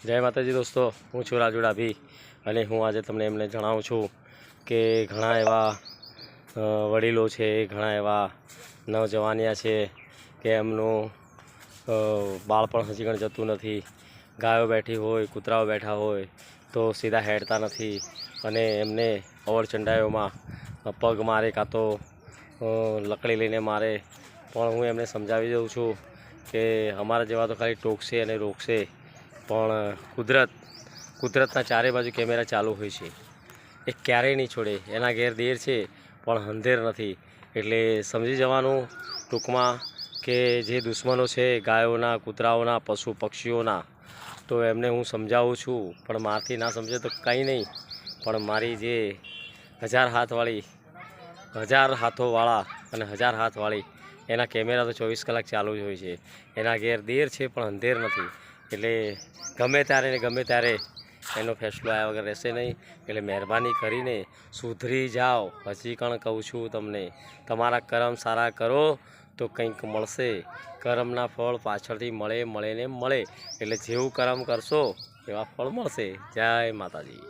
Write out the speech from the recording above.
જય માતાજી દોસ્તો, હું છું રાજુ ડાભી અને હું આજે તમને એમને જણાવું છું કે ઘણા એવા વડીલો છે, ઘણા એવા નવજવાનિયા છે કે એમનું બાળપણ હજી પણ જતું નથી। ગાયો બેઠી હોય, કૂતરાઓ બેઠા હોય તો સીધા હેડતા નથી અને એમને અવળચંડાઈઓમાં પગ મારે કાં તો લકડી લઈને મારે। પણ હું એમને સમજાવી દઉં છું કે અમારા જેવા તો ખાલી ટોકશે અને રોકશે, પણ કુદરતના ચારે બાજુ કેમેરા ચાલુ હોય છે, એ ક્યારેય નહીં છોડે। એના ઘેર દેર છે પણ હંધેર નથી, એટલે સમજી જવાનું ટૂંકમાં કે જે દુશ્મનો છે ગાયોના, કૂતરાઓના, પશુ પક્ષીઓના, તો એમને હું સમજાવું છું। પણ મારથી ના સમજે તો કંઈ નહીં, પણ મારી જે 1000 હાથવાળી, 1000 હાથોવાળા અને 1000 હાથવાળી એના કેમેરા તો 24 કલાક ચાલુ જ હોય છે। એના ઘેર દેર છે પણ અંધેર નથી, એટલે ગમે ત્યારે ને ગમે ત્યારે એનો ફેસલો આવ્યા વગર રહેશે નહીં। એટલે મહેરબાની કરીને સુધરી જાઓ। હજી પણ કહું છું તમને, તમારા કર્મ સારા કરો તો કંઈક મળશે। કર્મના ફળ પાછળથી મળે ને મળે, એટલે જેવું કર્મ કરશો એવા ફળ મળશે। જય માતાજી।